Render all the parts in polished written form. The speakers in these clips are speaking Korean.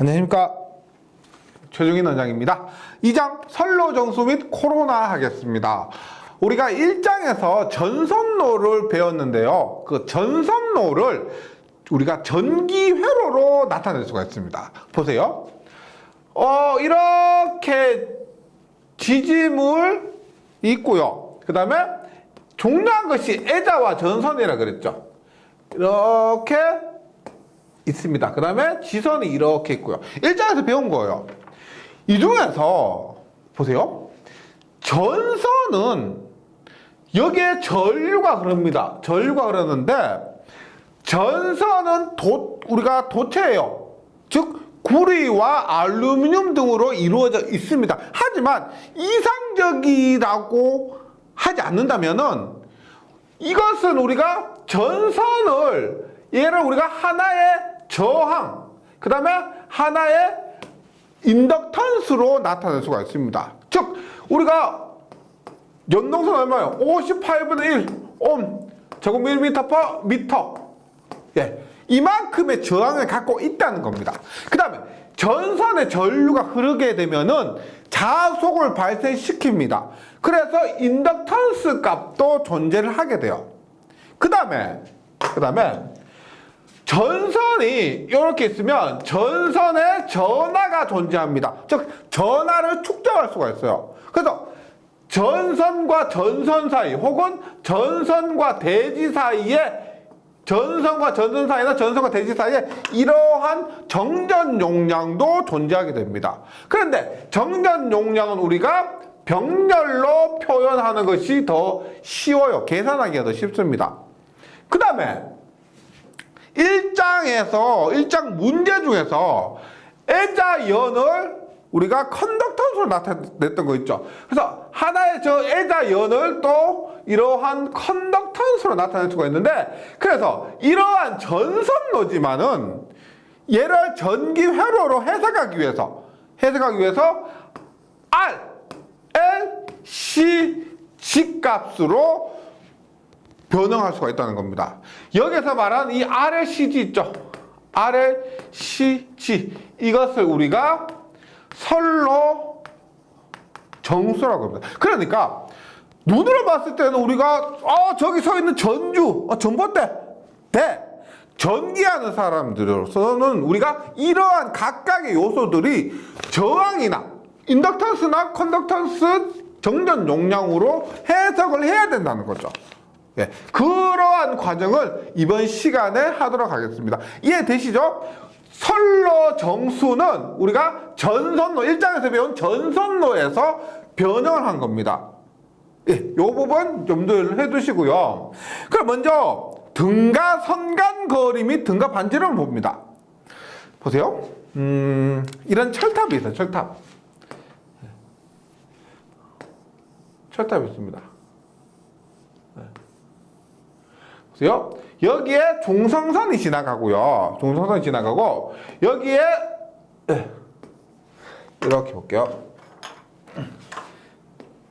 안녕하십니까. 최종인 원장입니다. 2장 선로정수 및 코로나 하겠습니다. 우리가 1장에서 전선로를 배웠는데요. 그 전선로를 우리가 전기회로로 나타낼 수가 있습니다. 보세요. 이렇게 지짐을 있고요. 그 다음에 중요한 것이 애자와 전선이라 그랬죠. 이렇게 있습니다. 그 다음에 지선이 이렇게 있고요. 1장에서 배운 거예요. 이 중에서 보세요. 전선은 여기에 전류가 흐릅니다. 전류가 흐르는데 전선은 우리가 도체예요. 즉 구리와 알루미늄 등으로 이루어져 있습니다. 하지만 이상적이라고 하지 않는다면은 이것은 우리가 전선을 얘를 우리가 하나의 저항, 그 다음에 하나의 인덕턴스로 나타낼 수가 있습니다. 즉 우리가 연동선 얼마예요? 58분의 1 옴 제곱밀리미터 퍼 미터. 예, 이만큼의 저항을 갖고 있다는 겁니다. 그 다음에 전선에 전류가 흐르게 되면은 자속을 발생시킵니다. 그래서 인덕턴스 값도 존재를 하게 돼요. 그 다음에 전선이 이렇게 있으면 전선에 전하가 존재합니다. 즉 전하를 측정할 수가 있어요. 그래서 전선과 전선 사이 혹은 전선과 대지 사이에 전선과 전선 사이나 전선과 대지 사이에 이러한 정전 용량도 존재하게 됩니다. 그런데 정전 용량은 우리가 병렬로 표현하는 것이 더 쉬워요. 계산하기가 더 쉽습니다. 그 다음에 1장 문제 중에서 애자연을 우리가 컨덕턴스로 나타냈던 거 있죠. 그래서 하나의 저 애자연을 또 이러한 컨덕턴스로 나타낼 수가 있는데, 그래서 이러한 전선로지만은 얘를 전기회로로 해석하기 위해서 R, L, C, G 값으로 변형할 수가 있다는 겁니다. 여기서 말한 이 RLCG 있죠? RLCG 이것을 우리가 선로 정수라고 합니다. 그러니까 눈으로 봤을 때는 우리가 저기 서 있는 전주, 전봇대, 대 전기하는 사람들로서는 우리가 이러한 각각의 요소들이 저항이나 인덕턴스나 컨덕턴스 정전 용량으로 해석을 해야 된다는 거죠. 예, 그러한 과정을 이번 시간에 하도록 하겠습니다. 이해되시죠? 선로 정수는 우리가 전선로, 1장에서 배운 전선로에서 변형을 한 겁니다. 예, 이 부분 염두를 해두시고요. 그럼 먼저 등가 선간거리 및 등가 반지름을 봅니다. 보세요. 이런 철탑이 있어요. 철탑이 있습니다. 보세요. 여기에 중성선이 지나가고요. 중성선이 지나가고 여기에 이렇게 볼게요.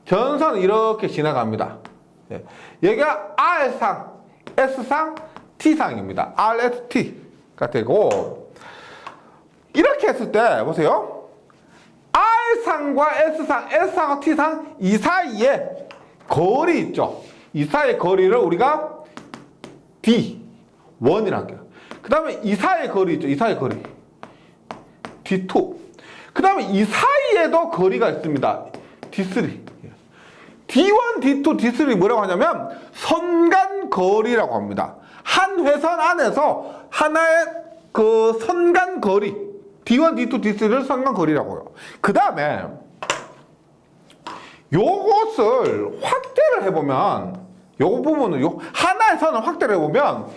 전선은 이렇게 지나갑니다. 여기가 R상, S상, T상입니다. RST가 되고, 이렇게 했을 때 보세요. R상과 S상, S상과 T상 이 사이에 거리 있죠. 이 사이의 거리를 우리가 D1이라고 할게요. 그 다음에 이 사이의 거리 있죠. 이 사이의 거리 D2. 그 다음에 이 사이에도 거리가 있습니다. D3. D1, D2, D3이 뭐라고 하냐면 선간거리라고 합니다. 한 회선 안에서 하나의 그 선간거리 D1, D2, D3를 선간거리라고 해요. 그 다음에 요것을 확대를 해보면, 요 부분을 하나의 선을 확대를 해보면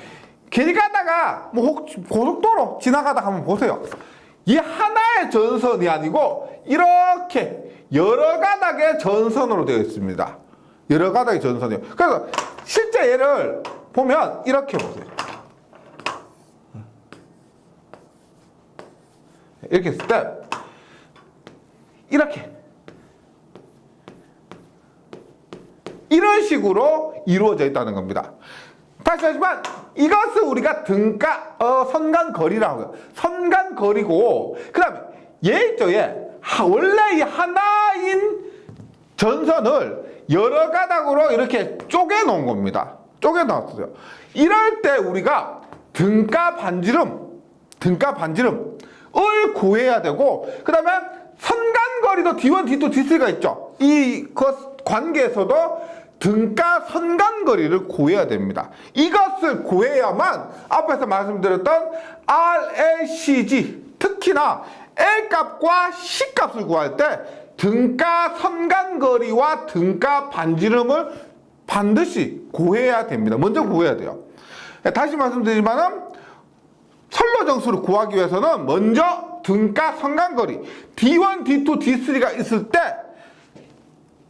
길 가다가 뭐 고속도로 지나가다 한번 보세요. 이 하나의 전선이 아니고 이렇게 여러 가닥의 전선으로 되어 있습니다. 여러 가닥의 전선이요. 그래서 실제 얘를 보면 이렇게 보세요. 이렇게 했을 때 이런 식으로 이루어져 있다는 겁니다. 다시 하지만 이것을 우리가 등가 선간거리라고 해요. 선간거리고 그다음에 얘 있죠. 얘 원래 이 하나인 전선을 여러 가닥으로 이렇게 쪼개 놓은 겁니다. 쪼개 놨어요. 이럴 때 우리가 등가 반지름을 구해야 되고 그다음에 선간거리도 D1, D2, D3가 있죠. 이 관계에서도 등가 선간거리를 구해야 됩니다. 이것을 구해야만 앞에서 말씀드렸던 RLCG 특히나 L값과 C값을 구할 때 등가 선간거리와 등가 반지름을 반드시 구해야 됩니다. 먼저 구해야 돼요. 다시 말씀드리지만은 선로정수를 구하기 위해서는 먼저 등가 선간거리 D1, D2, D3가 있을 때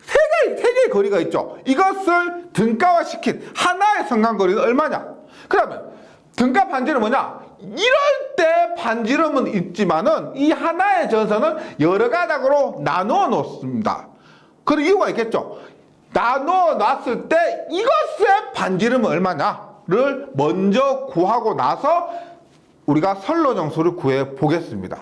세 개의 거리가 있죠. 이것을 등가화 시킨 하나의 선간거리는 얼마냐? 그러면 등가 반지름은 뭐냐? 이럴 때 반지름은 있지만은 이 하나의 전선은 여러 가닥으로 나누어 놓습니다. 그런 이유가 있겠죠. 나누어 놨을 때 이것의 반지름은 얼마냐를 먼저 구하고 나서 우리가 선로정수를 구해 보겠습니다.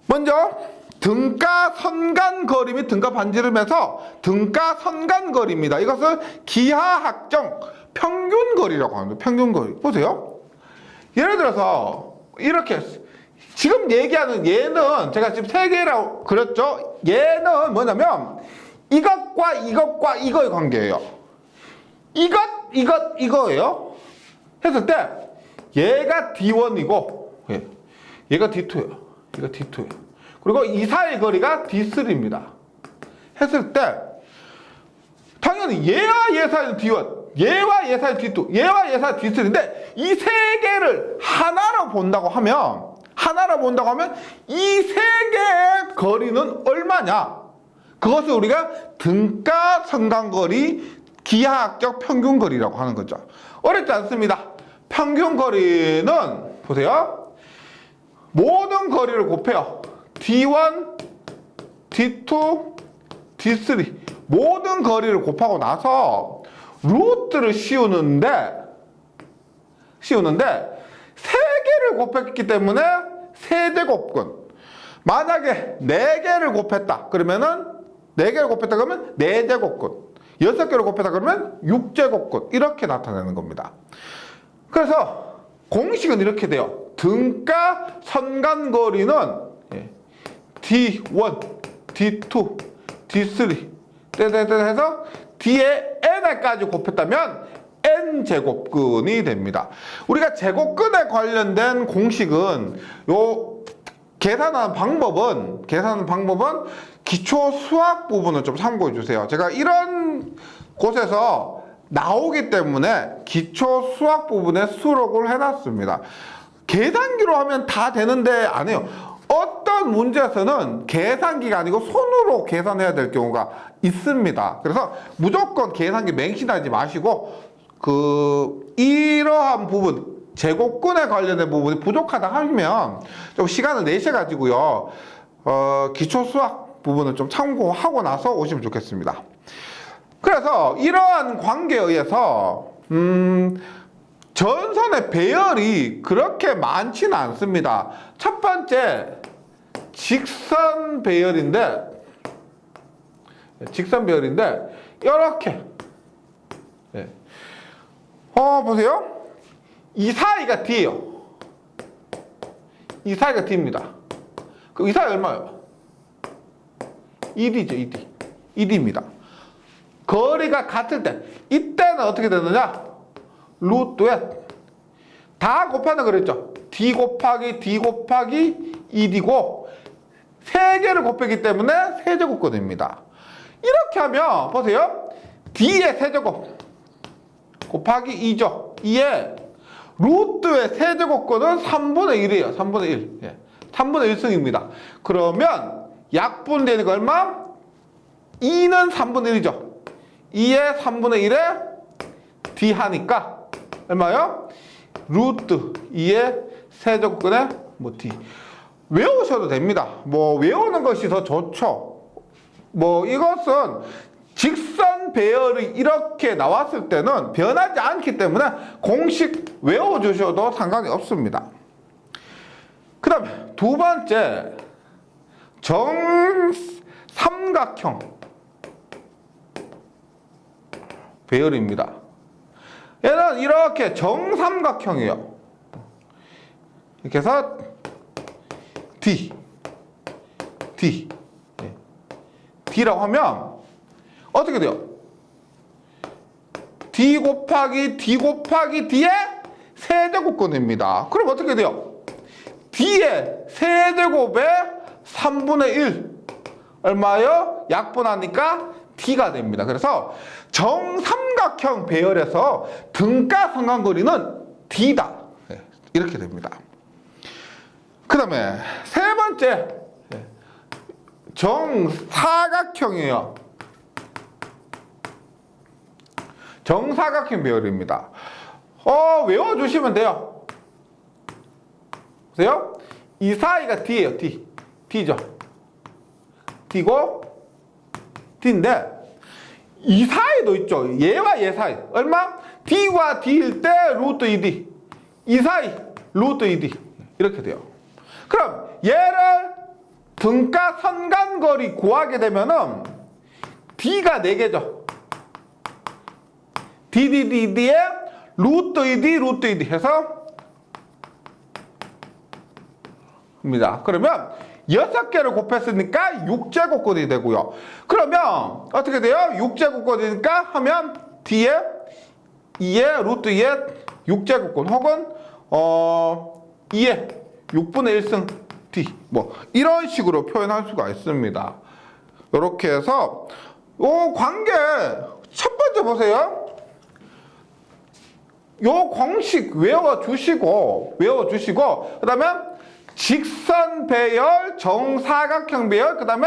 먼저 등가 선간거리 및 등가 반지름에서 등가 선간거리입니다. 이것을 기하학정 평균거리라고 합니다. 평균거리. 보세요. 예를 들어서 이렇게 지금 얘기하는 얘는 제가 지금 세 개라고 그렸죠. 얘는 뭐냐면 이것과 이거의 관계예요. 이거예요. 했을 때 얘가 D1이고 얘가 D2예요. 얘가 D2예요. 그리고 이 사이의 거리가 D3입니다. 했을 때 당연히 얘와 얘 사이는 D1, 얘와 얘 사이는 D2, 얘와 얘 사이는 D3인데 이 세 개를 하나로 본다고 하면 이 세 개의 거리는 얼마냐? 그것을 우리가 등가 선간거리 기하학적 평균거리라고 하는 거죠. 어렵지 않습니다. 평균거리는 보세요. 모든 거리를 곱해요. D1, D2, D3 모든 거리를 곱하고 나서 루트를 씌우는데 세 개를 곱했기 때문에 세제곱근. 만약에 네 개를 곱했다 그러면 4제곱근, 6개를 곱했다 그러면 6제곱근 이렇게 나타내는 겁니다. 그래서 공식은 이렇게 돼요. 등가 선간거리는 D1, D2, D3 해서 D에 N까지 곱했다면 N제곱근이 됩니다. 우리가 제곱근에 관련된 공식은 계산하는 방법은 기초 수학 부분을 좀 참고해 주세요. 제가 이런 곳에서 나오기 때문에 기초 수학 부분에 수록을 해놨습니다. 계산기로 하면 다 되는데 안 해요. 어떤 문제에서는 계산기가 아니고 손으로 계산해야 될 경우가 있습니다. 그래서 무조건 계산기 맹신하지 마시고 이러한 부분 제곱근에 관련된 부분이 부족하다 하면 좀 시간을 내셔 가지고요 기초 수학 부분을 좀 참고하고 나서 오시면 좋겠습니다. 그래서 이러한 관계에 의해서 전선의 배열이 그렇게 많지는 않습니다. 첫 번째 직선 배열인데 이렇게 보세요. 이 사이가 D예요. 이 사이가 D입니다. 이 사이 얼마예요? ED죠, ED. ED입니다. 거리가 같을 때 이때는 어떻게 되느냐? 루트에 다 곱하는 그랬죠. D 곱하기 ED고 세 개를 곱했기 때문에 세제곱근입니다. 이렇게 하면 보세요. D의 세제곱 곱하기 2죠. 2에 루트의 세제곱근은 3분의 1이에요. 3분의 1. 3분의 1승입니다. 그러면 약분되는 거 얼마? 2는 3분의 1이죠. 2의 3분의 1에 D 하니까 얼마요? 루트 2의 세제곱근의 D. 외우셔도 됩니다. 외우는 것이 더 좋죠. 이것은 직선 직선 배열이 이렇게 나왔을 때는 변하지 않기 때문에 공식 외워주셔도 상관이 없습니다. 그 다음에 두 번째, 정삼각형 배열입니다. 얘는 이렇게 정삼각형이에요. 이렇게 해서 D라고 하면 어떻게 돼요? D 곱하기 D의 세제곱근입니다. 그럼 어떻게 돼요? D의 세제곱의 3분의 1 얼마요? 약분하니까 D가 됩니다. 그래서 정삼각형 배열에서 등가 상관거리는 D다. 이렇게 됩니다. 그 다음에 세 번째, 정사각형이에요. 정사각형 배열입니다. 외워주시면 돼요. 보세요. 이 사이가 D예요. D죠. D고 D인데 이 사이도 있죠. 얘와 얘 사이. 얼마? D와 D일 때 루트 2D. 이 사이 루트 2D. 이렇게 돼요. 그럼 얘를 등가 선간거리 구하게 되면은 D가 4개죠. DDDD에 루트 2D 해서 입니다. 그러면 6개를 곱했으니까 6제곱근이 되고요. 그러면 어떻게 돼요? 6제곱근이니까 하면 D에 2에 루트 2에 6제곱근 혹은 2에 6분의 1승 D 뭐 이런 식으로 표현할 수가 있습니다. 이렇게 해서 요 관계 첫 번째 보세요. 요 공식 외워주시고 그 다음에 직선 배열, 정사각형 배열, 그 다음에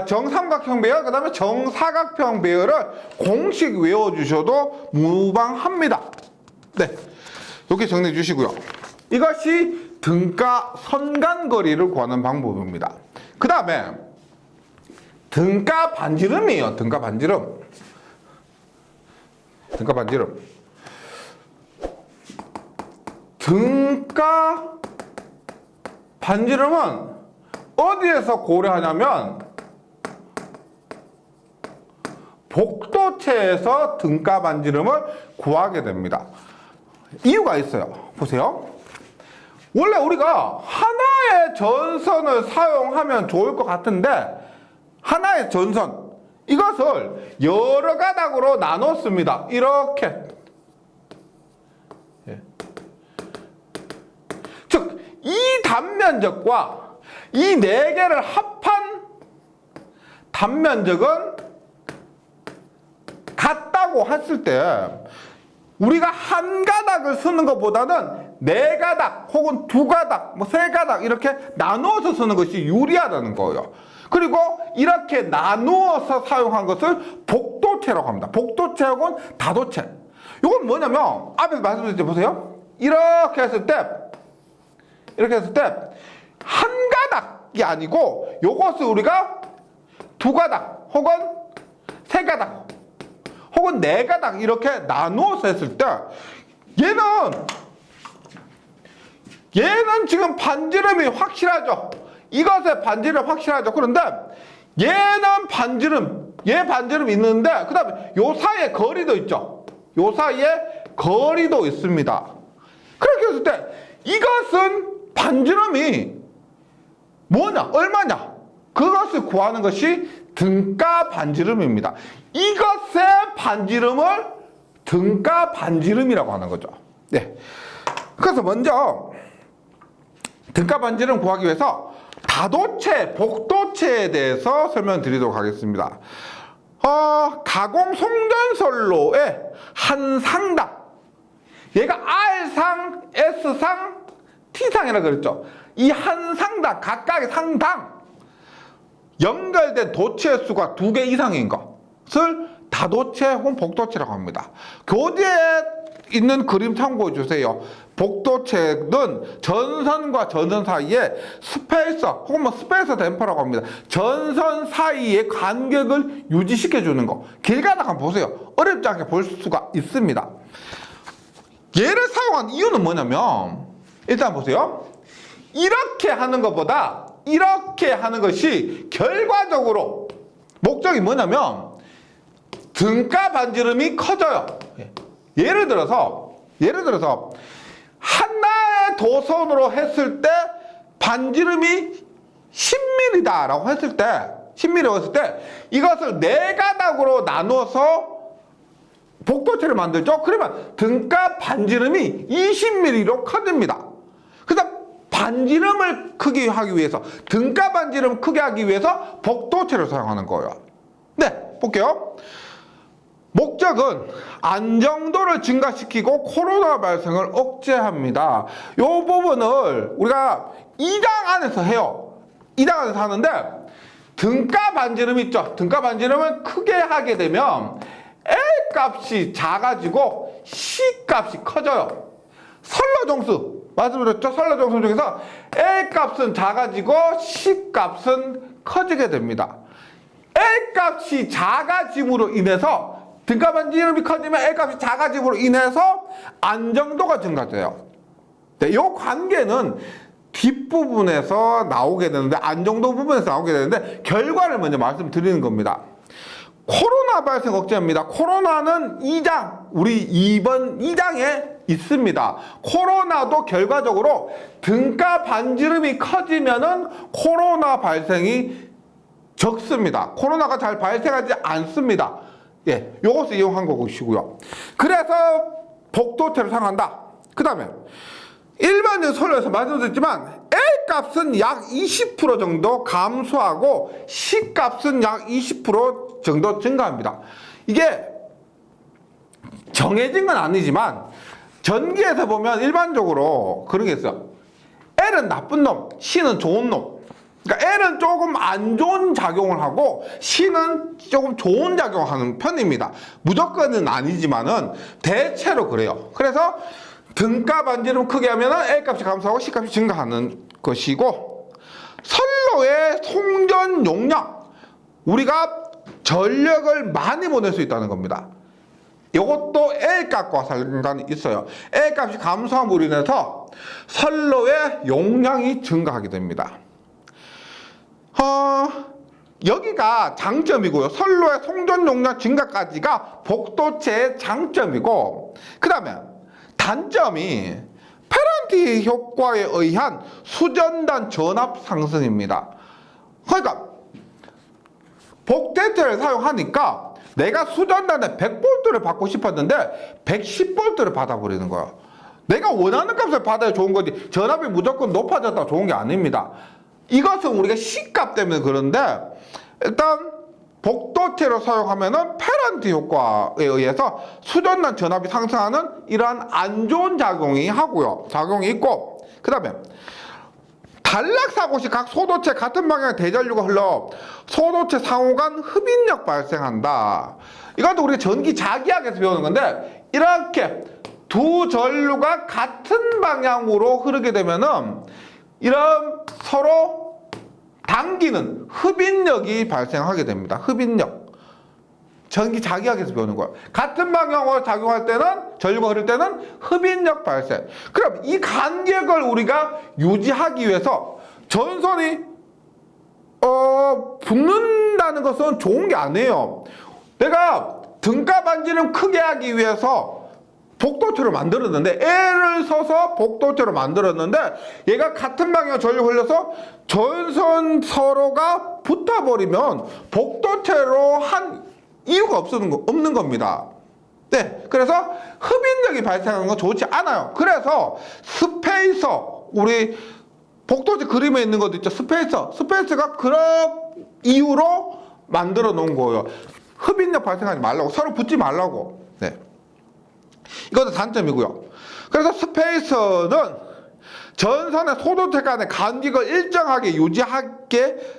정삼각형 배열, 그 다음에 정사각형 배열을 공식 외워주셔도 무방합니다. 네, 이렇게 정리해 주시고요. 이것이 등가 선간거리를 구하는 방법입니다. 그 다음에 등가 반지름이에요. 등가 반지름. 등가 반지름은 어디에서 고려하냐면 복도체에서 등가 반지름을 구하게 됩니다. 이유가 있어요. 보세요. 원래 우리가 하나의 전선을 사용하면 좋을 것 같은데 하나의 전선 이것을 여러 가닥으로 나눴습니다. 이렇게 즉 이 단면적과 이 4개를 합한 단면적은 같다고 했을 때 우리가 한 가닥을 쓰는 것보다는 4가닥 혹은 2가닥, 3가닥 이렇게 나누어서 쓰는 것이 유리하다는 거예요. 그리고 이렇게 나누어서 사용한 것을 복도체라고 합니다. 복도체 혹은 다도체. 이건 뭐냐면 앞에서 말씀드렸죠. 보세요. 이렇게 했을 때 한 가닥이 아니고 요것을 우리가 2가닥 혹은 3가닥 혹은 4가닥 이렇게 나누어서 했을 때 얘는 지금 반지름이 확실하죠. 이것의 반지름 확실하죠. 그런데 얘는 얘 반지름 있는데 그 다음에 요 사이에 거리도 있죠. 요 사이에 거리도 있습니다. 그렇게 했을 때 이것은 반지름이 뭐냐? 얼마냐? 그것을 구하는 것이 등가 반지름입니다. 이것의 반지름을 등가 반지름이라고 하는 거죠. 네. 그래서 먼저 등가 반지름 구하기 위해서 다도체, 복도체에 대해서 설명드리도록 하겠습니다. 가공 송전선로의 한 상당, 얘가 R상, S상, T상이라고 그랬죠. 이 한 상당, 각각의 상당 연결된 도체의 수가 2개 이상인 것을 다도체 혹은 복도체라고 합니다. 교재에 있는 그림 참고해 주세요. 복도체는 전선과 전선 사이에 스페이서 혹은 뭐 스페이서 댐퍼라고 합니다. 전선 사이의 간격을 유지시켜 주는 거. 길 가다가 보세요. 어렵지 않게 볼 수가 있습니다. 얘를 사용한 이유는 뭐냐면 일단 보세요. 이렇게 하는 것보다 이렇게 하는 것이 결과적으로 목적이 뭐냐면 등가 반지름이 커져요. 예를 들어서 하나의 도선으로 했을 때 반지름이 10mm다라고 했을 때 10mm라고 했을 때 이것을 4가닥으로 나눠서 복도체를 만들죠. 그러면 등가 반지름이 20mm로 커집니다. 그래서 반지름을 크게 하기 위해서 등가 반지름을 크게 하기 위해서 복도체를 사용하는 거예요. 네, 볼게요. 목적은 안정도를 증가시키고 코로나 발생을 억제합니다. 이 부분을 우리가 2장 안에서 해요. 2장 안에서 하는데 등가 반지름 있죠. 등가 반지름을 크게 하게 되면 L 값이 작아지고 C 값이 커져요. 선로정수 말씀드렸죠. 선로정수 중에서 L 값은 작아지고 C 값은 커지게 됩니다. L 값이 작아짐으로 인해서 등가 반지름이 커지면 L 값이 작아짐으로 인해서 안정도가 증가돼요. 네, 이 관계는 뒷부분에서 나오게 되는데 안정도 부분에서 나오게 되는데 결과를 먼저 말씀드리는 겁니다. 코로나 발생 억제입니다. 코로나는 2장, 우리 2번 2장에 있습니다. 코로나도 결과적으로 등가 반지름이 커지면은 코로나 발생이 적습니다. 코로나가 잘 발생하지 않습니다. 예, 요것을 이용한 것이고요. 그래서 복도체를 사용한다. 그 다음에 일반적인 선로에서 말씀드렸지만 L 값은 약 20% 정도 감소하고 C 값은 약 20% 정도 증가합니다. 이게 정해진 건 아니지만 전기에서 보면 일반적으로 그런 게 있어요. L은 나쁜 놈, C는 좋은 놈. 그러니까 L은 조금 안 좋은 작용을 하고 C는 조금 좋은 작용을 하는 편입니다. 무조건은 아니지만은 대체로 그래요. 그래서 등가 반지름 크게 하면은 L 값이 감소하고 C 값이 증가하는 것이고, 선로의 송전 용량, 우리가 전력을 많이 보낼 수 있다는 겁니다. 이것도 L 값과 상관이 있어요. L 값이 감소함으로 인해서 선로의 용량이 증가하게 됩니다. 여기가 장점이고요. 선로의 송전 용량 증가까지가 복도체의 장점이고, 그 다음에 단점이 페란티 효과에 의한 수전단 전압 상승입니다. 그러니까 복도체를 사용하니까 내가 수전단에 100V를 받고 싶었는데 110V를 받아버리는 거야. 내가 원하는 값을 받아야 좋은 거지 전압이 무조건 높아졌다고 좋은 게 아닙니다. 이것은 우리가 C값 때문에 그런데 일단 복도체로 사용하면은 페란티 효과에 의해서 수전단 전압이 상승하는 이러한 안 좋은 작용이 있고, 그 다음에 단락사고 시 각 소도체 같은 방향의 대전류가 흘러 소도체 상호 간 흡인력 발생한다. 이것도 우리가 전기 자기학에서 배우는 건데, 이렇게 두 전류가 같은 방향으로 흐르게 되면은 이런 서로 당기는 흡인력이 발생하게 됩니다. 흡인력. 전기 자기학에서 배우는 거예요. 같은 방향으로 작용할 때는, 전류가 흐를 때는 흡인력 발생. 그럼 이 간격을 우리가 유지하기 위해서 전선이 붙는다는 것은 좋은 게 아니에요. 내가 등가 반지름 크게 하기 위해서 복도체를 만들었는데, L을 써서 복도체를 만들었는데 얘가 같은 방향 전류 흘려서 전선 서로가 붙어버리면 복도체로 한 이유가 없는 겁니다. 네, 그래서 흡인력이 발생하는 건 좋지 않아요. 그래서 스페이서, 우리 복도체 그림에 있는 것도 있죠. 스페이스가 그런 이유로 만들어 놓은 거예요. 흡인력 발생하지 말라고, 서로 붙지 말라고. 네. 이것도 단점이고요. 그래서 스페이서는 전선의 소도체 간의 간격을 일정하게 유지하게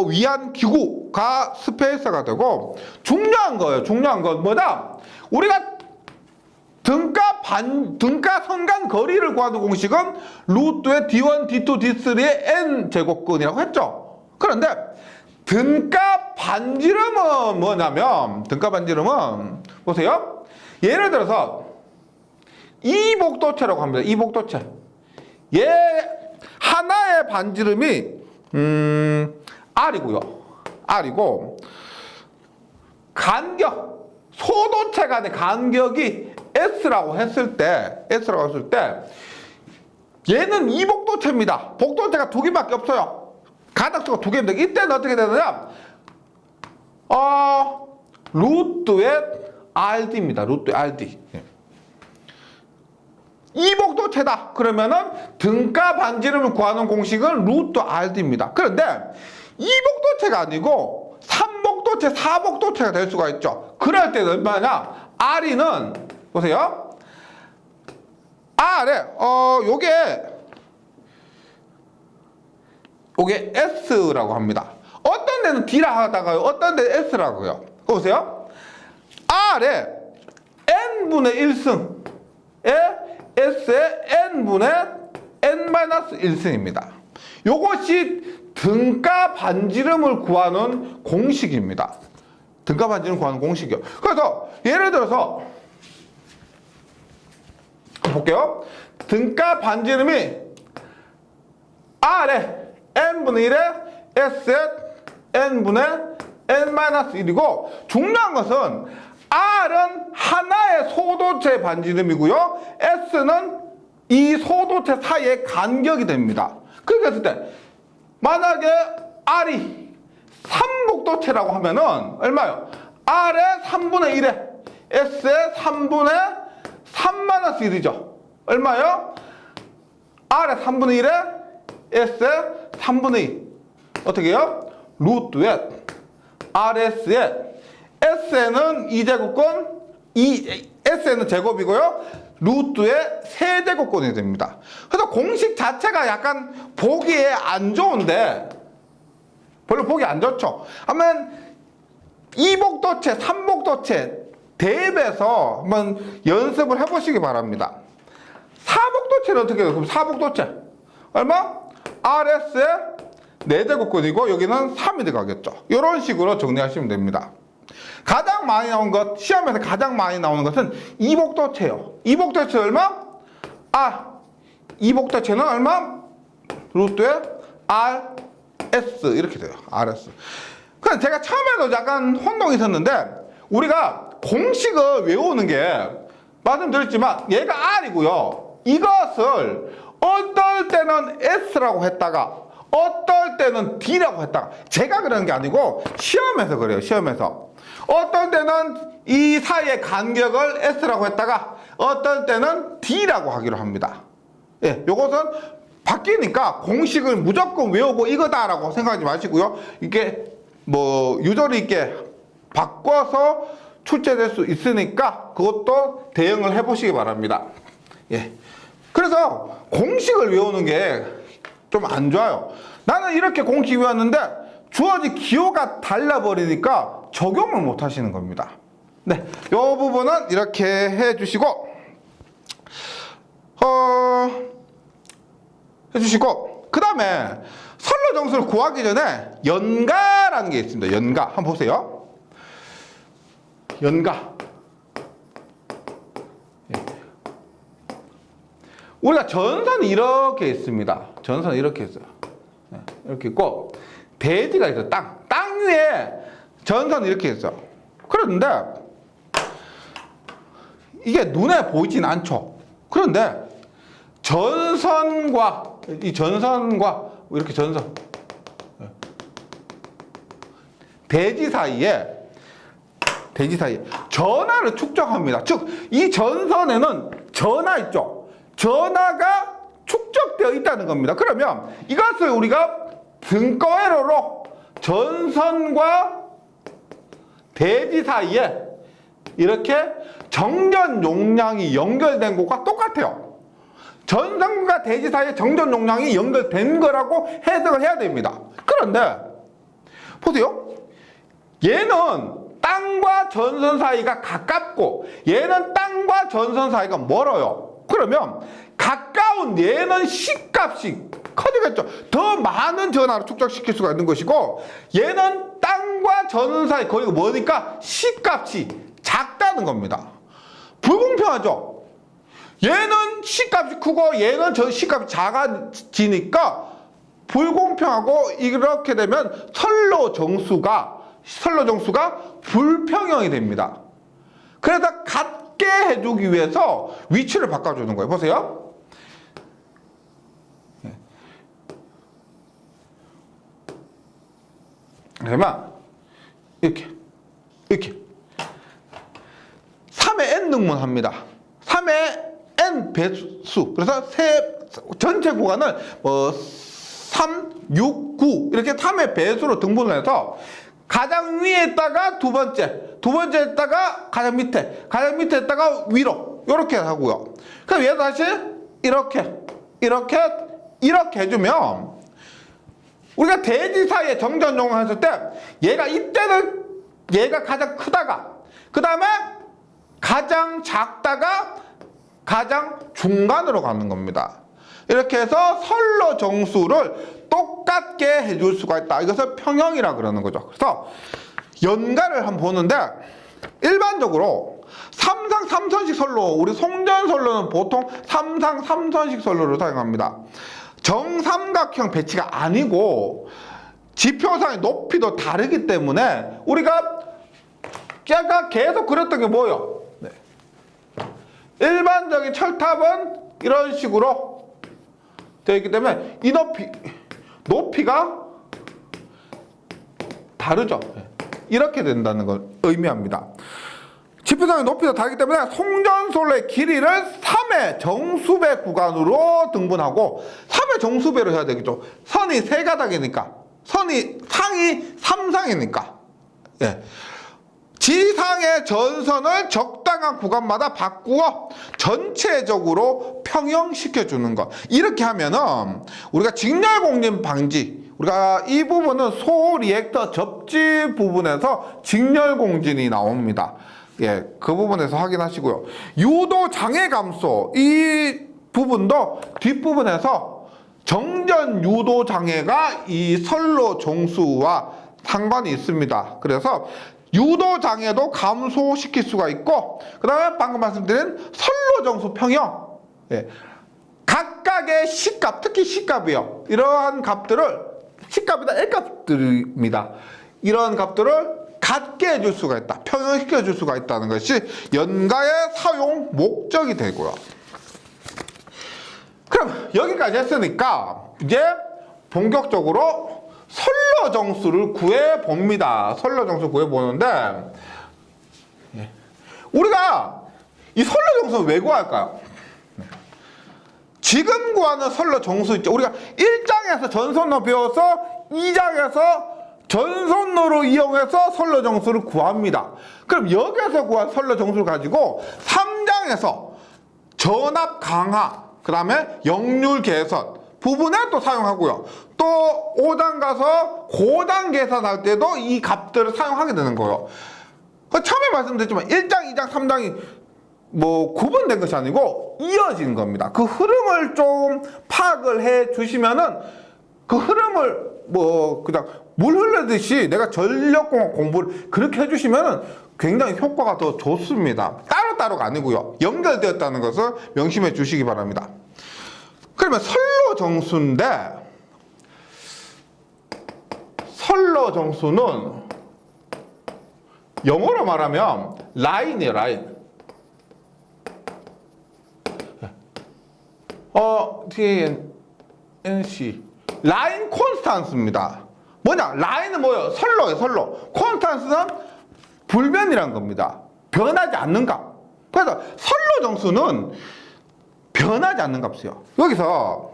위한 기구가 스페이서가 되고, 중요한 건 뭐다? 우리가 등가 등가 선간 거리를 구하는 공식은 루트의 D1, D2, D3의 n 제곱근이라고 했죠. 그런데 등가 반지름은 뭐냐면, 등가 반지름은 보세요. 예를 들어서 이복도체라고 합니다. 이복도체. 얘 하나의 반지름이 R이고요. R이고 간격, 소도체 간의 간격이 S라고 했을 때 얘는 이복도체입니다. 복도체가 두 개밖에 없어요. 가닥수가 두 개입니다. 이때는 어떻게 되느냐? 루트의 RD입니다. 루트의 RD. 이복도체다. 그러면은 등가 반지름을 구하는 공식은 루트 RD입니다. 그런데 이복도체가 아니고 삼복도체, 사복도체가 될 수가 있죠. 그럴 때는 얼마냐? R이는 보세요. R에 요게 S라고 합니다. 어떤 데는 D라 하다가요, 어떤 데는 S라고요. 보세요. R에 n분의 1승에 S의 n분의 n-1승입니다. 요것이 등가 반지름을 구하는 공식입니다. 등가 반지름 구하는 공식이요. 그래서 예를 들어서 볼게요. 등가 반지름이 R의 n분의 1에 S의 n분의 n-1이고, 중요한 것은 R은 하나의 소도체 반지름이고요, S는 이 소도체 사이의 간격이 됩니다. 그렇게 했을 때 만약에 R이 삼복도체라고 하면은 얼마요? R의 3분의 1에 S의 3분의 3-1이죠. 얼마요? R의 3분의 1에 S의 3분의 2. 어떻게 해요? 루트의 RS의 S는 2제곱권, S는 제곱이고요, 루트의 세제곱권이 됩니다. 그래서 공식 자체가 약간 보기에 안 좋은데, 별로 보기 안 좋죠. 하면 이복도체, 삼복도체 대입해서 한번 연습을 해보시기 바랍니다. 사복도체는 어떻게 해요? 그럼 사복도체 얼마? RS의 4제곱권이고 여기는 3이 들어가겠죠. 이런 식으로 정리하시면 됩니다. 가장 많이 나온 것, 시험에서 가장 많이 나오는 것은 이복도체예요. 이복도체 얼마? 이복도체는 얼마? 루트의 RS 이렇게 돼요. RS. 그래서 제가 처음에도 약간 혼동이 있었는데, 우리가 공식을 외우는 게 말씀드렸지만 얘가 R이고요, 이것을 어떨 때는 S라고 했다가 어떨 때는 D라고 했다가, 제가 그러는 게 아니고 시험에서 그래요. 시험에서 어떨 때는 이 사이의 간격을 S라고 했다가 어떨 때는 D라고 하기로 합니다. 예, 요것은 바뀌니까 공식을 무조건 외우고 이거다라고 생각하지 마시고요. 이게 뭐 유도리 있게 바꿔서 출제될 수 있으니까 그것도 대응을 해보시기 바랍니다. 예. 그래서 공식을 외우는 게 좀 안 좋아요. 나는 이렇게 공식 외웠는데 주어진 기호가 달라버리니까 적용을 못 하시는 겁니다. 네, 이 부분은 이렇게 해주시고, 그 다음에 선로 정수를 구하기 전에 연가라는 게 있습니다. 연가. 한번 보세요. 연가. 우리가 전선이 이렇게 있습니다. 전선이 이렇게 있어요. 이렇게 있고, 대지가 있어요. 땅 위에 전선이 이렇게 있어요. 그런데 이게 눈에 보이진 않죠. 그런데 전선과 이렇게 전선, 대지 사이에 전하를 축적합니다. 즉, 이 전선에는 전하 있죠. 전하가 축적되어 있다는 겁니다. 그러면 이것을 우리가 등가회로로 전선과 대지 사이에 이렇게 정전 용량이 연결된 것과 똑같아요. 전선과 대지 사이에 정전 용량이 연결된 거라고 해석을 해야 됩니다. 그런데 보세요. 얘는 땅과 전선 사이가 가깝고 얘는 땅과 전선 사이가 멀어요. 그러면 가까운 얘는 C값이 커지겠죠. 더 많은 전하를 축적시킬 수가 있는 것이고 얘는 땅과 전선 사이 거리가 머니까 C값이 작다는 겁니다. 불공평하죠. 얘는 C값이 크고 얘는 저 C값이 작아지니까 불공평하고 이렇게 되면 선로 정수가 불평형이 됩니다. 그래서 같게 해주기 위해서 위치를 바꿔주는 거예요. 보세요. 그러면 이렇게 3의 n 등분합니다. 3의 n 배수. 그래서 전체 구간을 3, 6, 9 이렇게 3의 배수로 등분을 해서 가장 위에 있다가 두 번째 있다가 가장 밑에 있다가 위로 이렇게 하고요. 그럼 얘 다시 이렇게 해주면 우리가 대지 사이에 정전용을 했을 때 얘가 이때는 얘가 가장 크다가 그 다음에 가장 작다가 가장 중간으로 가는 겁니다. 이렇게 해서 선로 정수를 똑같게 해줄 수가 있다. 이것을 평형이라 그러는 거죠. 그래서 연가를 한번 보는데 일반적으로 3상 3선식 선로, 우리 송전 선로는 보통 3상 3선식 선로를 사용합니다. 정삼각형 배치가 아니고 지표상의 높이도 다르기 때문에 우리가 계속 그렸던 게 뭐예요? 네. 일반적인 철탑은 이런 식으로 되어 있기 때문에 이 높이가 다르죠. 이렇게 된다는 걸 의미합니다. 지표상의 높이가 다르기 때문에 송전선로의 길이를 3의 정수배 구간으로 등분하고 3의 정수배로 해야 되겠죠. 선이 세 가닥이니까 상이 3상이니까 예. 지상의 전선을 적당한 구간마다 바꾸어 전체적으로 평형시켜주는 것. 이렇게 하면은 우리가 직렬공진 방지, 우리가 이 부분은 소리액터 접지 부분에서 직렬공진이 나옵니다. 예, 그 부분에서 확인하시고요. 유도 장애 감소, 이 부분도 뒷부분에서 정전 유도 장애가 이 선로 정수와 상관이 있습니다. 그래서 유도 장애도 감소시킬 수가 있고, 그 다음에 방금 말씀드린 선로 정수 평형, 예, 각각의 C값, 특히 C값이요. 이러한 값들을 C값이다 L값들입니다. 이런 값들을 같게 해줄 수가 있다. 평형시켜 줄 수가 있다는 것이 연가의 사용 목적이 되고요. 그럼 여기까지 했으니까 이제 본격적으로 선로 정수를 구해 봅니다. 선로 정수 구해 보는데 우리가 이 선로 정수는 왜 구할까요? 지금 구하는 선로 정수 있죠. 우리가 1장에서 전선로 배워서 2장에서 전선로를 이용해서 선로 정수를 구합니다. 그럼 여기에서 구한 선로 정수를 가지고 3장에서 전압 강화, 그 다음에 역률 개선 부분에 또 사용하고요. 또 5장 가서 고장 계산할 때도 이 값들을 사용하게 되는 거예요. 처음에 말씀드렸지만 1장, 2장, 3장이 뭐 구분된 것이 아니고 이어지는 겁니다. 그 흐름을 좀 파악을 해 주시면은 그 흐름을 뭐 그냥 물 흐르듯이 내가 전력공학 공부를 그렇게 해주시면은 굉장히 효과가 더 좋습니다. 따로따로가 아니고요. 연결되었다는 것을 명심해 주시기 바랍니다. 그러면 선로 정수인데 선로 정수는 영어로 말하면 라인이에요. 라인. DANC 라인 콘스탄스입니다. 뭐냐? 라인은 뭐예요? 선로예요. 선로. 콘스탄스는 불변이란 겁니다. 변하지 않는 값. 그래서 선로 정수는 변하지 않는 값이에요. 여기서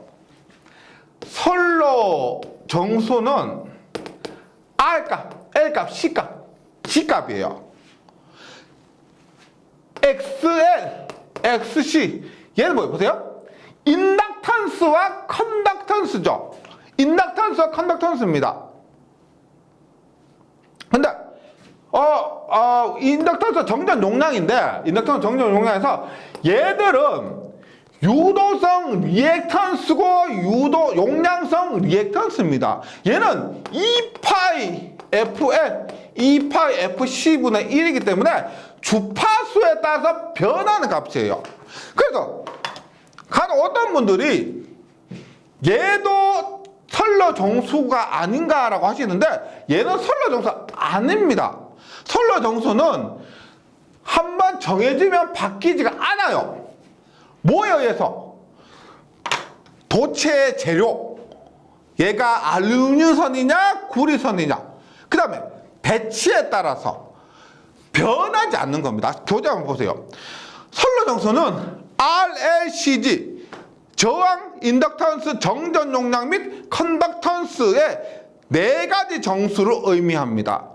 선로 정수는 R값, L값, C값, C값이에요. XL, XC. 얘는 뭐예요? 보세요. 인덕턴스와 컨덕턴스죠. 인덕턴스와 컨덕턴스입니다. 근데 인덕턴스 정전 용량인데, 인덕턴스 정전 용량에서 얘들은 유도성 리액턴스고 용량성 리액턴스입니다. 얘는 2파이 Fn, 2파이 Fc분의 1이기 때문에 주파수에 따라서 변하는 값이에요. 그래서 간혹 어떤 분들이 얘도 선로정수가 아닌가라고 하시는데, 얘는 선로정수 아닙니다. 선로정수는 한번 정해지면 바뀌지가 않아요. 뭐에 의해서? 도체 재료, 얘가 알루미늄선이냐 구리선이냐, 그 다음에 배치에 따라서 변하지 않는 겁니다. 교재 한번 보세요. 선로정수는 RLCG, 저항, 인덕턴스, 정전 용량 및 컨덕턴스의 4가지 정수를 의미합니다.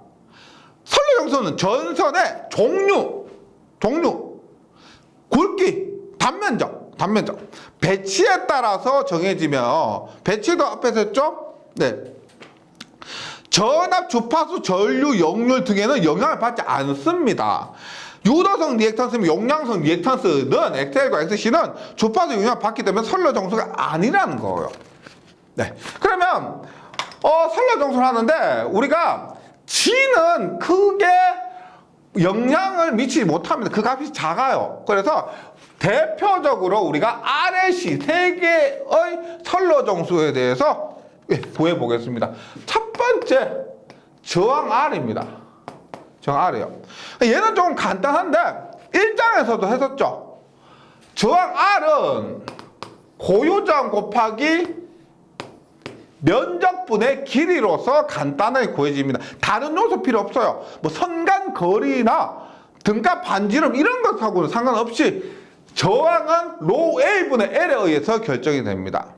선로정수는 전선의 종류, 굵기, 단면적, 배치에 따라서 정해지며, 배치도 앞에서 했죠? 네. 전압, 주파수, 전류, 역률 등에는 영향을 받지 않습니다. 유도성 리액턴스, 용량성 리액턴스는 XL과 XC는 주파수 영향을 받기 때문에 선로정수가 아니라는 거예요. 네. 그러면 선로정수를 하는데 우리가 G는 크게 영향을 미치지 못합니다. 그 값이 작아요. 그래서 대표적으로 우리가 RLC 세 개의 선로정수에 대해서 구해보겠습니다. 첫 번째, 저항 R입니다. 저항 R이에요. 얘는 좀 간단한데 1장에서도 했었죠. 저항 R은 고유저항 곱하기 면적분의 길이로서 간단하게 구해집니다. 다른 요소 필요 없어요. 뭐 선간 거리나 등가 반지름 이런 것하고는 상관없이 저항은 로 A분의 L에 의해서 결정이 됩니다.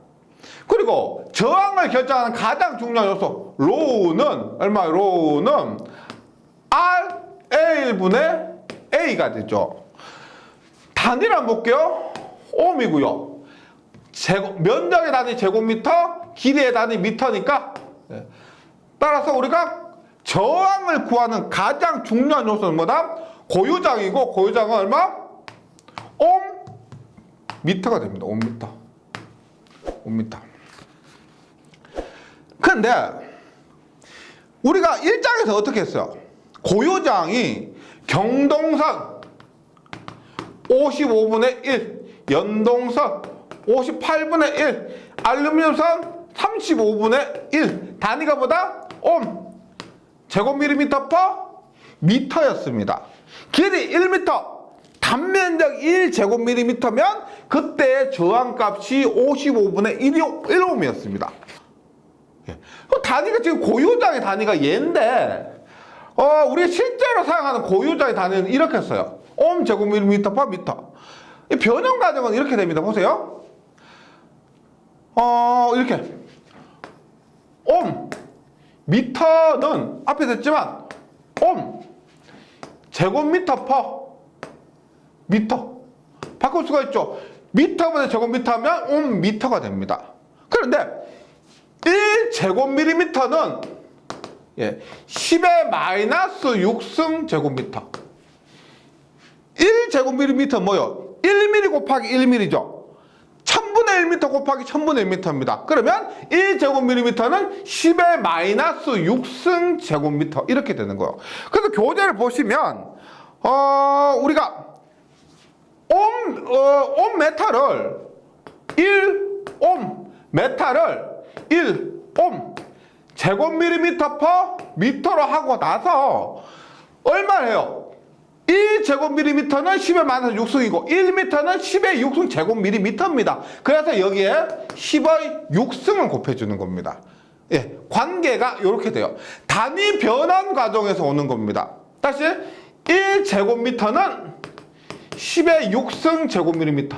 그리고 저항을 결정하는 가장 중요한 요소 로우는 얼마예요? 로우는 R1분의 A가 되죠. 단위를 한번 볼게요. 옴이고요. 면적의 단위 제곱미터, 길이의 단위 미터니까, 따라서 우리가 저항을 구하는 가장 중요한 요소는 뭐다? 고유장이고, 고유장은 얼마? 옴 미터가 됩니다. 옴미터. 근데 우리가 1장에서 어떻게 했어요? 고유장이 경동선 55분의 1, 연동선 58분의 1, 알루미늄선 35분의 1, 단위가 뭐다? 옴, 제곱밀리미터 퍼 미터였습니다. 길이 1미터, 단면적 1제곱밀리미터면 그때의 저항값이 55분의 1옴이었습니다. 단위가 지금 고유장의 단위가 얘인데, 우리가 실제로 사용하는 고유장의 단위는 이렇게 써요. 옴 제곱밀리미터 퍼 미터. 이 변형 과정은 이렇게 됩니다. 보세요. 이렇게. 옴. 미터는 앞에서 했지만, 옴. 제곱미터 퍼 미터. 바꿀 수가 있죠. 미터분의 제곱미터면 옴 미터가 됩니다. 그런데 1제곱밀리미터는 10의 마이너스 6승 제곱미터. 1제곱밀리미터 뭐요? 1mm 곱하기 1mm죠. 1000분의 1m 곱하기 1000분의 1m입니다. 그러면 1제곱밀리미터는 10의 마이너스 6승 제곱미터 이렇게 되는 거예요. 그래서 교재를 보시면 우리가 옴 메탈을 1옴 메탈을 1옴 제곱밀리미터 퍼 미터로 하고 나서 얼마예요? 1제곱밀리미터는 10의 마이너스 6승이고 1미터는 10의 6승 제곱밀리미터입니다. 그래서 여기에 10의 6승을 곱해주는 겁니다. 예, 관계가 이렇게 돼요. 단위 변환 과정에서 오는 겁니다. 다시 1제곱미터는 10의 6승 제곱밀리미터.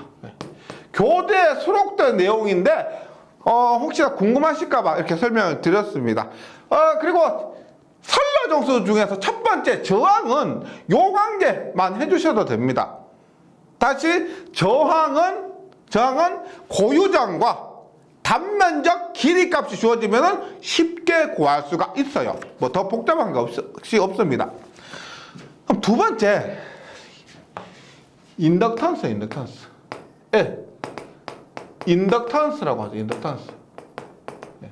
교재에 수록된 내용인데 혹시나 궁금하실까봐 이렇게 설명을 드렸습니다. 그리고 선로정수 중에서 첫 번째 저항은 요 관계만 해주셔도 됩니다. 다시 저항은 고유장과 단면적 길이 값이 주어지면 쉽게 구할 수가 있어요. 뭐 더 복잡한 거 없습니다. 그럼 두 번째, 인덕턴스. 예. 인덕턴스라고 하죠. 인덕턴스. 예.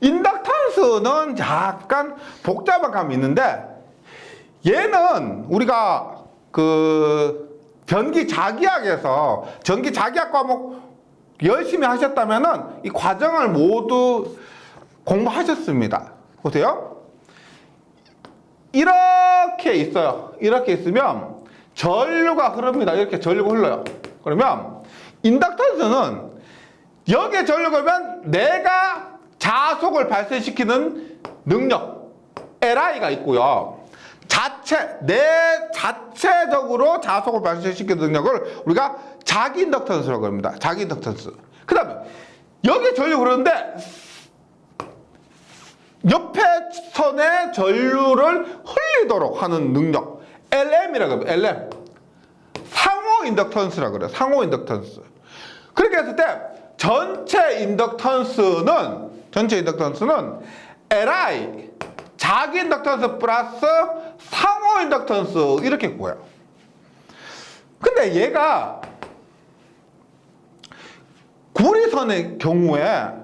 인덕턴스는 약간 복잡한 감이 있는데, 얘는 우리가 전기 자기학에서 전기 자기학 과목 열심히 하셨다면은 이 과정을 모두 공부하셨습니다. 보세요. 이렇게 있어요. 이렇게 있으면 전류가 흐릅니다. 이렇게 전류가 흘러요. 그러면 인덕턴스는 여기에 전류가 흐르면 내가 자속을 발생시키는 능력 LI가 있고요. 내 자체적으로 자속을 발생시키는 능력을 우리가 자기 인덕턴스라고 합니다. 자기 인덕턴스. 그 다음에 여기에 전류가 흐르는데 옆에 선에 전류를 흘리도록 하는 능력 LM이라고 합니다. LM. 상호 인덕턴스라고 그래요. 상호 인덕턴스. 그렇게 했을 때 전체 인덕턴스는 LI 자기 인덕턴스 플러스 상호 인덕턴스 이렇게 구해요. 근데 얘가 구리선의 경우에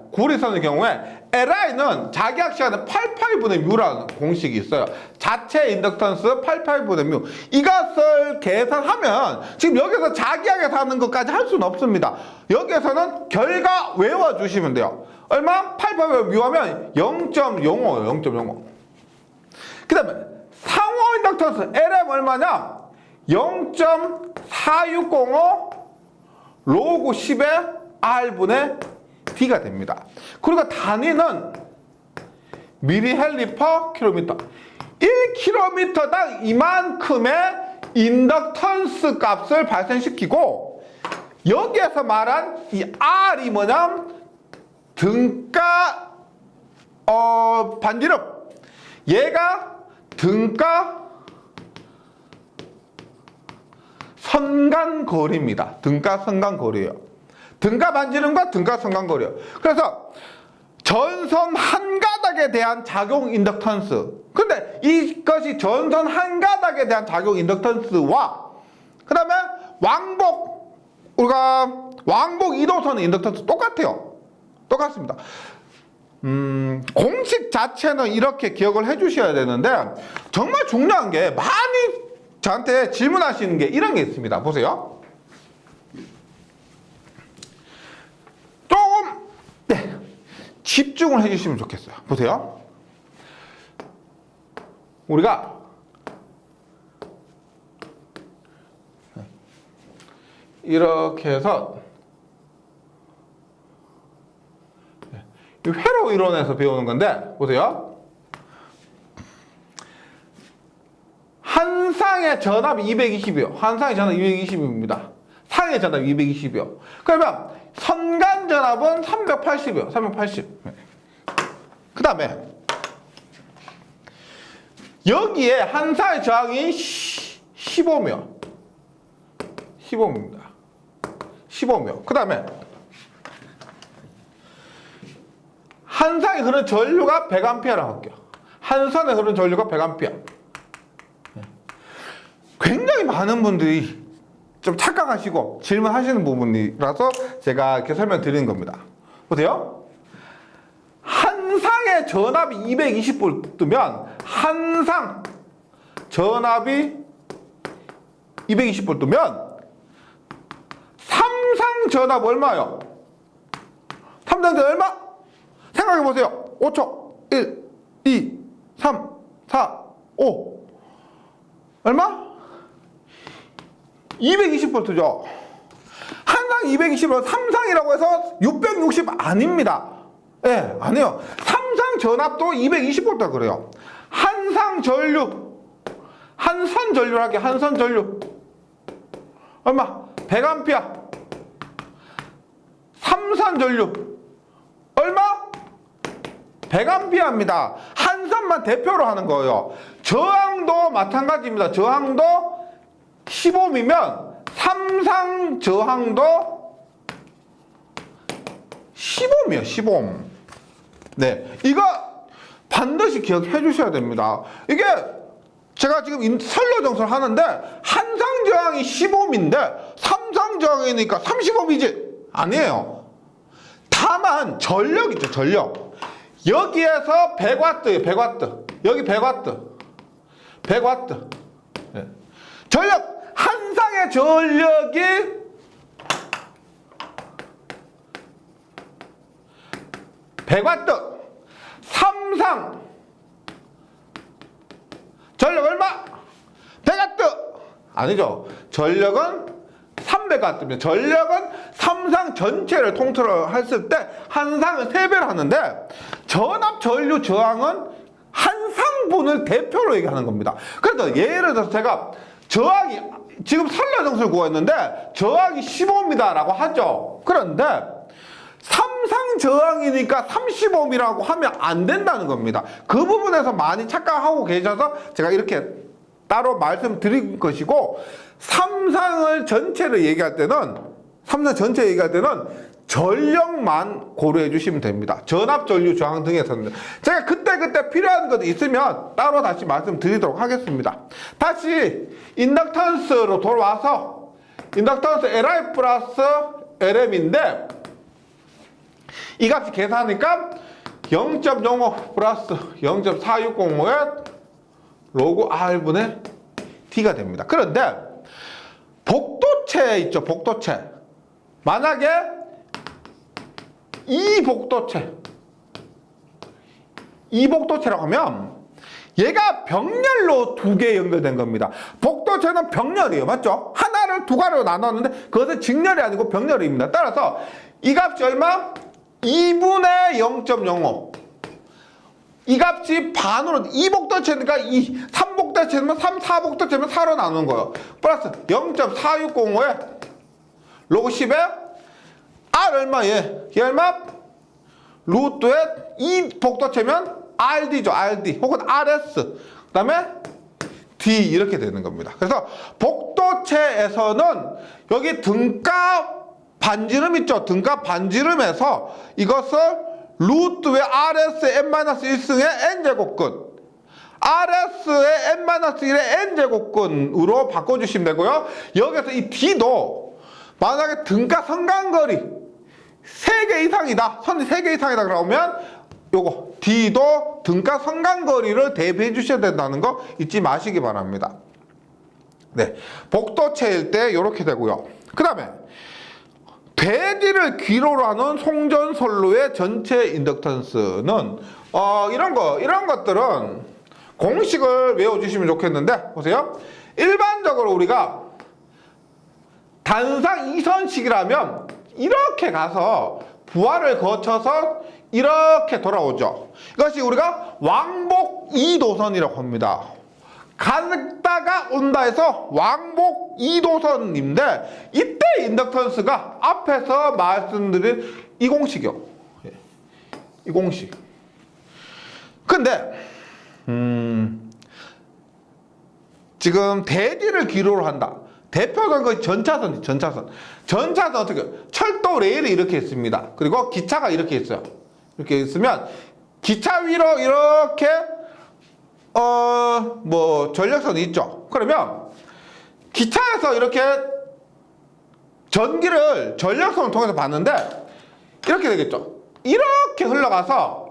LI는 자기학 시간에 88분의 뮤라는 공식이 있어요. 자체 인덕턴스 88분의 뮤. 이것을 계산하면 지금 여기서 자기학에서 하는 것까지 할 수는 없습니다. 여기에서는 결과 외워주시면 돼요. 얼마? 88분의 뮤 하면 0.05예요. 0.05. 그 다음에 상호 인덕턴스 LM 얼마냐? 0.4605 로그 10의 R분의 D가 됩니다. 그리고 단위는 미리헬리 퍼 킬로미터. 1km당 이만큼의 인덕턴스 값을 발생시키고 여기에서 말한 이 R이 뭐냐면 등가 반지름. 얘가 등가 선간거리입니다. 등가 선간거리예요. 등가 반지름과 등가 선간거리예요. 그래서 전선 한 가닥에 대한 작용 인덕턴스. 근데 이것이 전선 한 가닥에 대한 작용 인덕턴스와 그 다음에 왕복 2도선의 인덕턴스 똑같아요. 똑같습니다. 공식 자체는 이렇게 기억을 해 주셔야 되는데 정말 중요한 게 많이 저한테 질문하시는 게 이런 게 있습니다. 보세요. 조금 집중을 해 주시면 좋겠어요. 보세요. 우리가 이렇게 해서 회로 이론에서 배우는 건데 보세요. 한 쌍의 전압이 220이요. 한 쌍의 전압이 220입니다. 상의 전압이 220이요. 그러면 선간 전압은 380이요. 380. 그 다음에 여기에 한 쌍의 저항이 15며 15입니다. 15며. 그 다음에 한 쌍에 흐르는 전류가 100A라고 할게요. 한 선에 흐르는 전류가 100A. 굉장히 많은 분들이 좀 착각하시고 질문하시는 부분이라서 제가 이렇게 설명드리는 겁니다. 보세요. 한 쌍의 전압이 220V 한 쌍 전압이 220V 3상 전압 얼마요? 3상 전압 얼마? 생각해보세요. 5초. 1, 2, 3, 4, 5. 얼마? 220V죠. 한상 220V, 3상이라고 해서 660 아닙니다. 예, 네, 아니에요. 3상 전압도 220V 그래요. 한상 전류, 한선 전류를 할게요. 한선 전류. 얼마? 100A. 3선 전류. 얼마? 100A입니다. 한선만 대표로 하는 거예요. 저항도 마찬가지입니다. 저항도 15옴이면 3상 저항도 15옴이에요. 15옴. 네, 이거 반드시 기억해 주셔야 됩니다. 이게 제가 지금 선로정수를 하는데 한상저항이 15ohm인데 삼상저항이니까 30ohm이지? 아니에요. 다만 전력 있죠, 전력. 여기에서 100W예요, 100W. 여기 100W. 100W. 네. 전력, 한상의 전력이 100W. 삼상 전력 얼마? 100W. 아니죠. 전력은 300W입니다. 전력은 삼상 전체를 통틀어 했을 때 한상은 3배를 하는데 전압 전류 저항은 한상분을 대표로 얘기하는 겁니다. 그래서 예를 들어서 제가 저항이 지금 산라정수를 구했는데 저항이 15ohm이다라고 하죠. 그런데 삼상 저항이니까 30ohm이라고 하면 안 된다는 겁니다. 그 부분에서 많이 착각하고 계셔서 제가 이렇게 따로 말씀드린 것이고, 삼상을 전체를 얘기할 때는, 삼상 전체 얘기할 때는 전력만 고려해 주시면 됩니다. 전압, 전류, 저항 등에서는. 제가 그때 필요한 것 있으면 따로 다시 말씀드리도록 하겠습니다. 다시 인덕턴스로 돌아와서 인덕턴스 Li 플러스 Lm인데 이 값이 계산하니까 0.05 플러스 0.4605의 로그 R분의 T가 됩니다. 그런데 복도체 있죠, 복도체. 만약에 이 복도체라고 하면 얘가 병렬로 2개 연결된 겁니다. 복도체는 병렬이에요. 맞죠? 하나를 2가로 나눴는데 그것은 직렬이 아니고 병렬입니다. 따라서 이 값이 얼마? 2분의 0.05. 이 값이 반으로, 2복도체니까 3복도체면 3, 4복도체면 4로 나누는 거예요. 플러스 0.4605에 로그 10에 R 얼마? 얘 얼마? 루트에 2복도체면 RD죠, RD. 혹은 RS. 그 다음에 D 이렇게 되는 겁니다. 그래서 복도체에서는 여기 등가 반지름 있죠? 등가 반지름에서 이것을 루트의 RS의 n-1승의 n제곱근, RS의 n-1의 n제곱근으로 바꿔주시면 되고요. 여기서 이 D도 만약에 등가 성간거리 3개 이상이다, 선이 3개 이상이다 그러면 요거 D도 등가 성간거리를 대비해 주셔야 된다는 거 잊지 마시기 바랍니다. 네, 복도체일 때 이렇게 되고요. 그 다음에 대지를 귀로로 하는 송전선로의 전체 인덕턴스는 이런 것들은 공식을 외워주시면 좋겠는데, 보세요. 일반적으로 우리가 단상 2선식이라면 이렇게 가서 부하를 거쳐서 이렇게 돌아오죠. 이것이 우리가 왕복 2도선이라고 합니다. 갔다가 온다 해서 왕복 2도선인데 이때 인덕턴스가 앞에서 말씀드린 이 공식이요. 이 공식. 근데 지금 대지를 기로로 한다. 대표적인 것이 전차선. 전차선 어떻게 해요? 철도 레일이 이렇게 있습니다. 그리고 기차가 이렇게 있어요. 이렇게 있으면 기차 위로 이렇게 전력선이 있죠. 그러면 기차에서 이렇게 전기를 전력선을 통해서 봤는데 이렇게 되겠죠. 이렇게 흘러가서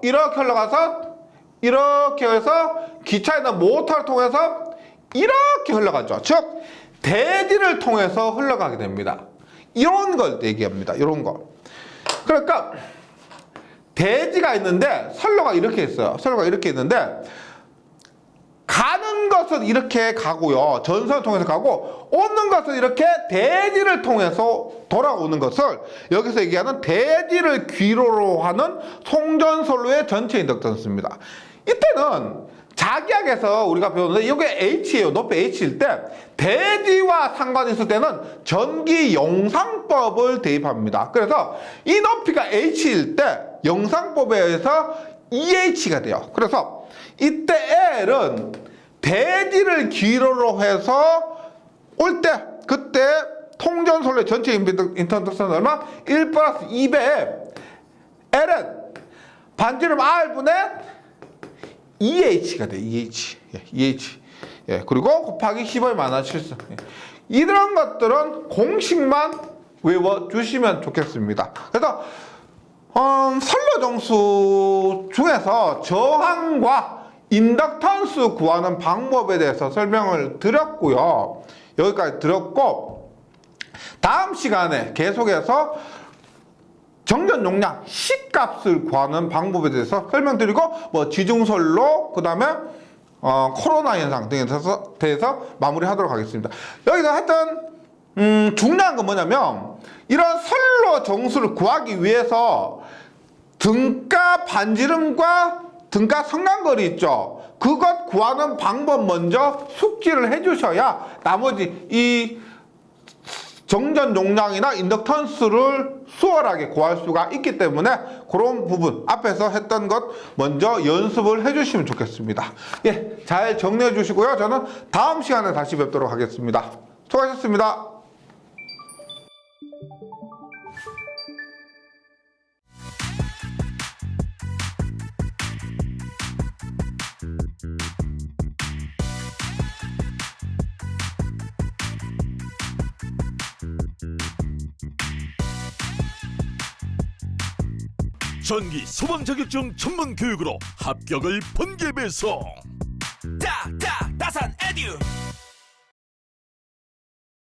이렇게 해서 기차에 있는 모터를 통해서 이렇게 흘러가죠. 즉 대지를 통해서 흘러가게 됩니다. 이런 걸 얘기합니다. 이런 거. 그러니까 대지가 있는데 선로가 이렇게 있어요. 선로가 이렇게 있는데 가는 것은 이렇게 가고요. 전선을 통해서 가고, 오는 것은 이렇게 대지를 통해서 돌아오는 것을 여기서 얘기하는 대지를 귀로로 하는 송전선로의 전체 인덕턴스입니다. 이때는 자기학에서 우리가 배우는데 이게 H예요. 높이 H일 때 대지와 상관이 있을 때는 전기 용상법을 대입합니다. 그래서 이 높이가 H일 때 용상법에 의해서 EH가 돼요. 그래서 이때 L은 대지를 기로로 해서 올 때 그때 통전선로의 전체 인덕턴스는 얼마? 1 플러스 2배에 L은 반지름 R분의 EH가 돼. EH. 예, EH. 예, 그리고 곱하기 10의 만화 실수. 예. 이런 것들은 공식만 외워주시면 좋겠습니다. 그래서 선로정수 중에서 저항과 인덕턴스 구하는 방법에 대해서 설명을 드렸고요. 여기까지 드렸고, 다음 시간에 계속해서 정전 용량 C값을 구하는 방법에 대해서 설명드리고, 뭐 지중선로, 그 다음에 코로나 현상 등에 대해서 마무리하도록 하겠습니다. 여기서 하여튼 중요한 건 뭐냐면, 이런 선로 정수를 구하기 위해서 등가 반지름과 등가 성간거리 있죠. 그것 구하는 방법 먼저 숙지를 해주셔야 나머지 이 정전 용량이나 인덕턴스를 수월하게 구할 수가 있기 때문에 그런 부분 앞에서 했던 것 먼저 연습을 해주시면 좋겠습니다. 예, 잘 정리해 주시고요. 저는 다음 시간에 다시 뵙도록 하겠습니다. 수고하셨습니다. 전기 소방 자격증 전문 교육으로 합격을 번개 배송. 다산 에듀